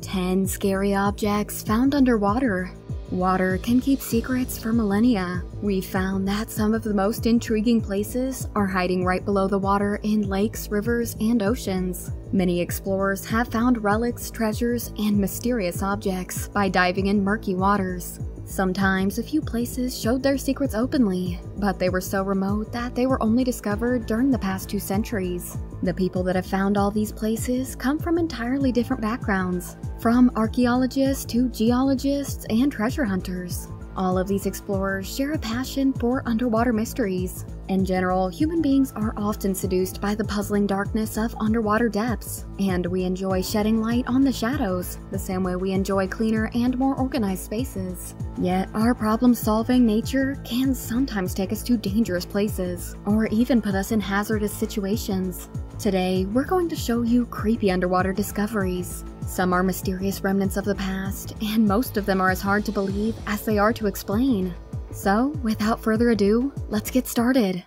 10 scary objects found underwater. Water can keep secrets for millennia. We've found that some of the most intriguing places are hiding right below the water in lakes, rivers, and oceans. Many explorers have found relics, treasures, and mysterious objects by diving in murky waters. Sometimes a few places showed their secrets openly, but they were so remote that they were only discovered during the past 2 centuries. The people that have found all these places come from entirely different backgrounds, from archaeologists to geologists and treasure hunters. All of these explorers share a passion for underwater mysteries. In general, human beings are often seduced by the puzzling darkness of underwater depths, and we enjoy shedding light on the shadows, the same way we enjoy cleaner and more organized spaces. Yet, our problem-solving nature can sometimes take us to dangerous places, or even put us in hazardous situations. Today, we're going to show you creepy underwater discoveries. Some are mysterious remnants of the past, and most of them are as hard to believe as they are to explain. So, without further ado, let's get started.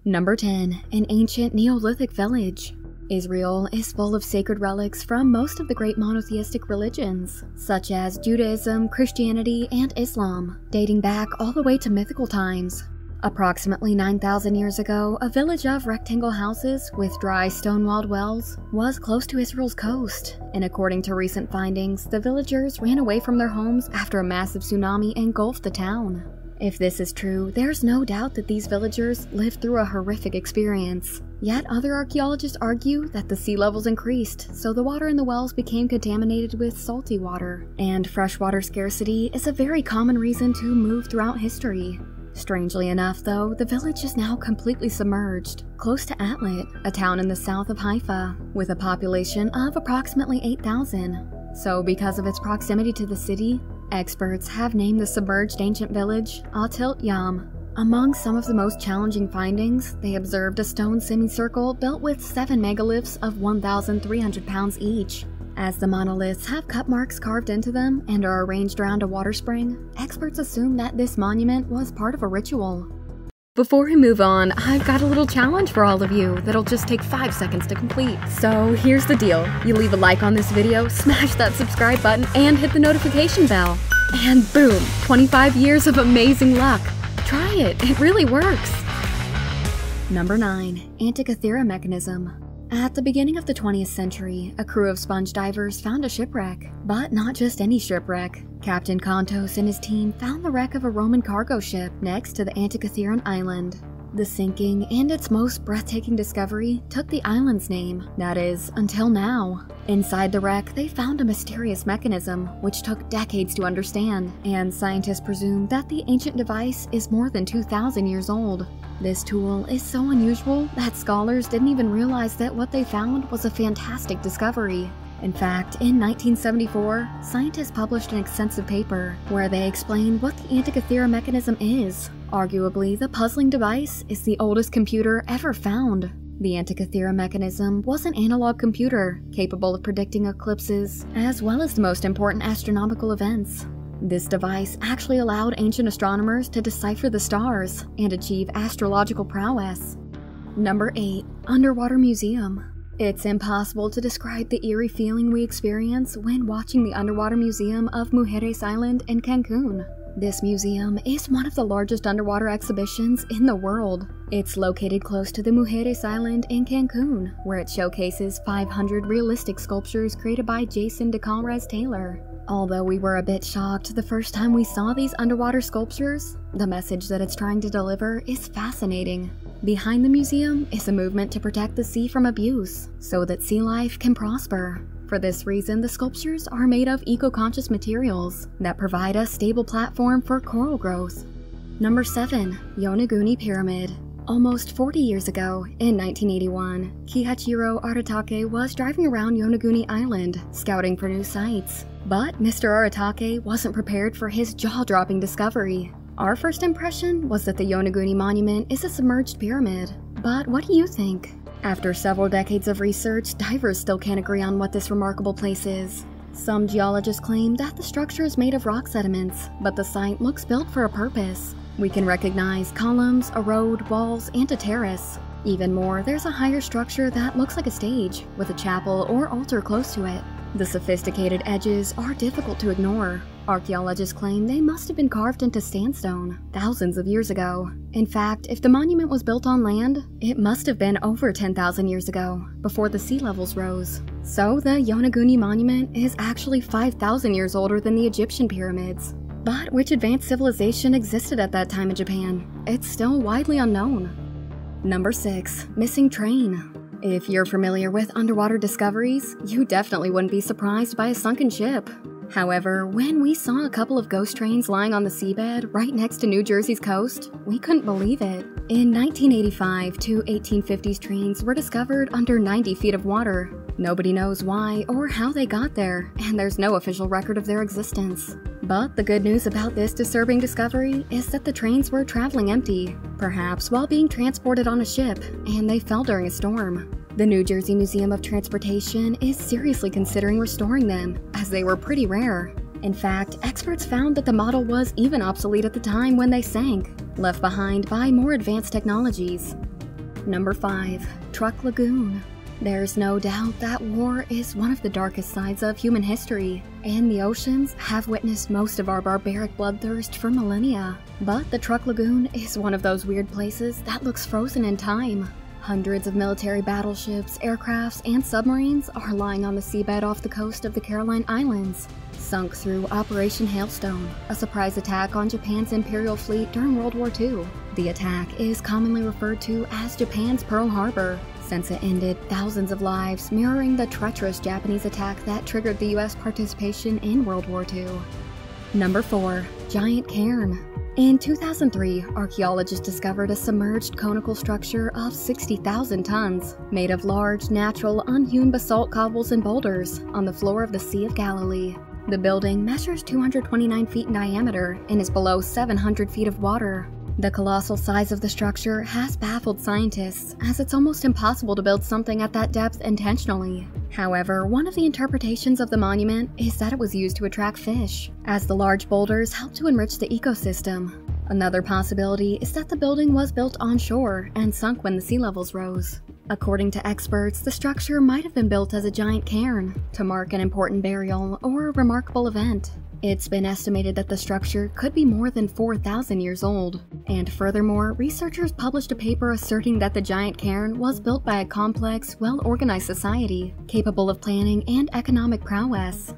Number 10. An ancient Neolithic village. Israel is full of sacred relics from most of the great monotheistic religions, such as Judaism, Christianity, and Islam, dating back all the way to mythical times. Approximately 9,000 years ago, a village of rectangle houses with dry stone-walled wells was close to Israel's coast, and according to recent findings, the villagers ran away from their homes after a massive tsunami engulfed the town. If this is true, there's no doubt that these villagers lived through a horrific experience. Yet other archaeologists argue that the sea levels increased, so the water in the wells became contaminated with salty water, and freshwater scarcity is a very common reason to move throughout history. Strangely enough, though, the village is now completely submerged, close to Atlit, a town in the south of Haifa, with a population of approximately 8,000. So because of its proximity to the city, experts have named the submerged ancient village Atilt Yam. Among some of the most challenging findings, they observed a stone semicircle built with 7 megaliths of 1,300 pounds each. As the monoliths have cut marks carved into them and are arranged around a water spring, experts assume that this monument was part of a ritual. Before we move on, I've got a little challenge for all of you that'll just take 5 seconds to complete. So here's the deal. You leave a like on this video, smash that subscribe button, and hit the notification bell. And boom, 25 years of amazing luck. Try it, it really works. Number 9. Antikythera Mechanism. At the beginning of the 20th century, a crew of sponge divers found a shipwreck. But not just any shipwreck. Captain Kontos and his team found the wreck of a Roman cargo ship next to the Antikytheran island. The sinking and its most breathtaking discovery took the island's name, that is, until now. Inside the wreck, they found a mysterious mechanism, which took decades to understand, and scientists presume that the ancient device is more than 2,000 years old. This tool is so unusual that scholars didn't even realize that what they found was a fantastic discovery. In fact, in 1974, scientists published an extensive paper where they explained what the Antikythera Mechanism is. Arguably, the puzzling device is the oldest computer ever found. The Antikythera Mechanism was an analog computer capable of predicting eclipses as well as the most important astronomical events. This device actually allowed ancient astronomers to decipher the stars and achieve astrological prowess. Number 8. Underwater Museum. It's impossible to describe the eerie feeling we experience when watching the Underwater Museum of Mujeres Island in Cancun. This museum is one of the largest underwater exhibitions in the world. It's located close to the Mujeres Island in Cancun, where it showcases 500 realistic sculptures created by Jason DeCalres Taylor. Although we were a bit shocked the first time we saw these underwater sculptures, the message that it's trying to deliver is fascinating. Behind the museum is a movement to protect the sea from abuse, so that sea life can prosper. For this reason, the sculptures are made of eco-conscious materials that provide a stable platform for coral growth. Number 7. Yonaguni Pyramid. Almost 40 years ago, in 1981, Kihachiro Aratake was driving around Yonaguni Island, scouting for new sites. But Mr. Aratake wasn't prepared for his jaw-dropping discovery. Our first impression was that the Yonaguni Monument is a submerged pyramid. But what do you think? After several decades of research, divers still can't agree on what this remarkable place is. Some geologists claim that the structure is made of rock sediments, but the site looks built for a purpose. We can recognize columns, a road, walls, and a terrace. Even more, there's a higher structure that looks like a stage, with a chapel or altar close to it. The sophisticated edges are difficult to ignore. Archaeologists claim they must have been carved into sandstone thousands of years ago. In fact, if the monument was built on land, it must have been over 10,000 years ago, before the sea levels rose. So the Yonaguni Monument is actually 5,000 years older than the Egyptian pyramids. But which advanced civilization existed at that time in Japan? It's still widely unknown. Number 6. Missing train. If you're familiar with underwater discoveries, you definitely wouldn't be surprised by a sunken ship. However, when we saw a couple of ghost trains lying on the seabed right next to New Jersey's coast, we couldn't believe it. In 1985, two 1850s trains were discovered under 90 feet of water. Nobody knows why or how they got there, and there's no official record of their existence. But the good news about this disturbing discovery is that the trains were traveling empty, perhaps while being transported on a ship, and they fell during a storm. The New Jersey Museum of Transportation is seriously considering restoring them, as they were pretty rare. In fact, experts found that the model was even obsolete at the time when they sank, left behind by more advanced technologies. Number 5. Truk Lagoon. There's no doubt that war is one of the darkest sides of human history, and the oceans have witnessed most of our barbaric bloodthirst for millennia. But the Truk Lagoon is one of those weird places that looks frozen in time. Hundreds of military battleships, aircrafts, and submarines are lying on the seabed off the coast of the Caroline Islands, sunk through Operation Hailstone, a surprise attack on Japan's Imperial fleet during World War II. The attack is commonly referred to as Japan's Pearl Harbor, since it ended thousands of lives, mirroring the treacherous Japanese attack that triggered the US participation in World War II. Number 4. Giant Cairn. In 2003, archaeologists discovered a submerged conical structure of 60,000 tons, made of large, natural, unhewn basalt cobbles and boulders on the floor of the Sea of Galilee. The building measures 229 feet in diameter and is below 700 feet of water. The colossal size of the structure has baffled scientists, as it's almost impossible to build something at that depth intentionally. However, one of the interpretations of the monument is that it was used to attract fish, as the large boulders help to enrich the ecosystem. Another possibility is that the building was built onshore and sunk when the sea levels rose. According to experts, the structure might have been built as a giant cairn to mark an important burial or a remarkable event. It's been estimated that the structure could be more than 4,000 years old. And furthermore, researchers published a paper asserting that the giant cairn was built by a complex, well-organized society, capable of planning and economic prowess.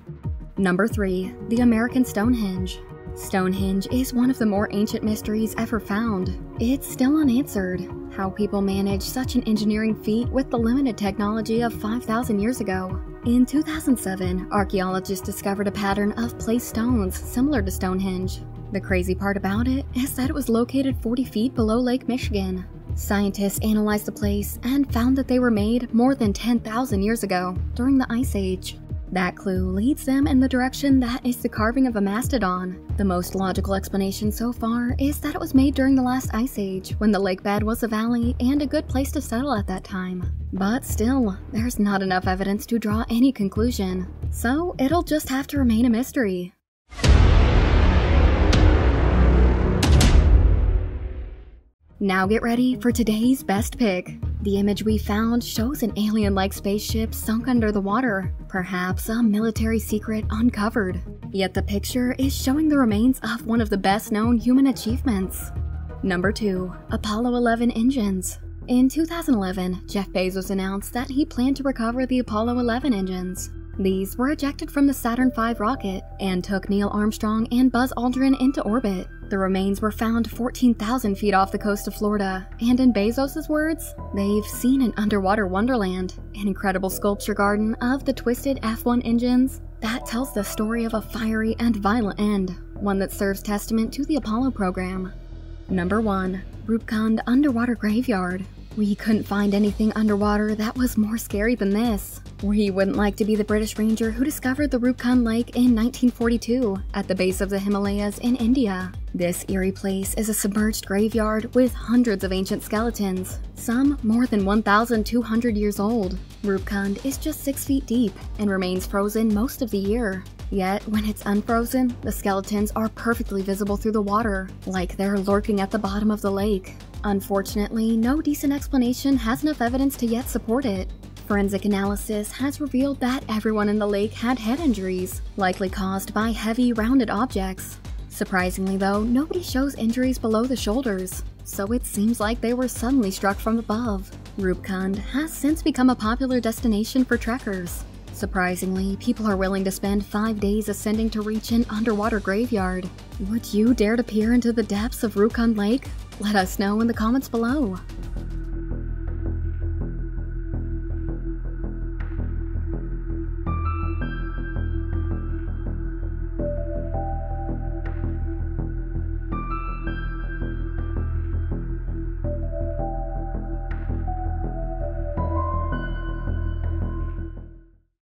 Number 3. The American Stonehenge. Stonehenge is one of the more ancient mysteries ever found. It's still unanswered. How people manage such an engineering feat with the limited technology of 5,000 years ago. In 2007, archaeologists discovered a pattern of placed stones similar to Stonehenge. The crazy part about it is that it was located 40 feet below Lake Michigan. Scientists analyzed the place and found that they were made more than 10,000 years ago, during the Ice Age. That clue leads them in the direction that is the carving of a mastodon. The most logical explanation so far is that it was made during the last ice age, when the lake bed was a valley and a good place to settle at that time. But still, there's not enough evidence to draw any conclusion, so it'll just have to remain a mystery. Now get ready for today's best pick. The image we found shows an alien-like spaceship sunk under the water, perhaps a military secret uncovered. Yet the picture is showing the remains of one of the best-known human achievements. Number 2. Apollo 11 engines. In 2011, Jeff Bezos announced that he planned to recover the Apollo 11 engines. These were ejected from the Saturn V rocket and took Neil Armstrong and Buzz Aldrin into orbit. The remains were found 14,000 feet off the coast of Florida, and in Bezos' words, they've seen an underwater wonderland, an incredible sculpture garden of the twisted F1 engines that tells the story of a fiery and violent end, one that serves testament to the Apollo program. Number 1. Rupkund Underwater Graveyard. We couldn't find anything underwater that was more scary than this. We wouldn't like to be the British ranger who discovered the Rupkund Lake in 1942 at the base of the Himalayas in India. This eerie place is a submerged graveyard with hundreds of ancient skeletons, some more than 1,200 years old. Rupkund is just 6 feet deep and remains frozen most of the year. Yet, when it's unfrozen, the skeletons are perfectly visible through the water, like they're lurking at the bottom of the lake. Unfortunately, no decent explanation has enough evidence to yet support it. Forensic analysis has revealed that everyone in the lake had head injuries, likely caused by heavy, rounded objects. Surprisingly though, nobody shows injuries below the shoulders, so it seems like they were suddenly struck from above. Rupkund has since become a popular destination for trekkers. Surprisingly, people are willing to spend 5 days ascending to reach an underwater graveyard. Would you dare to peer into the depths of Rupkund Lake? Let us know in the comments below.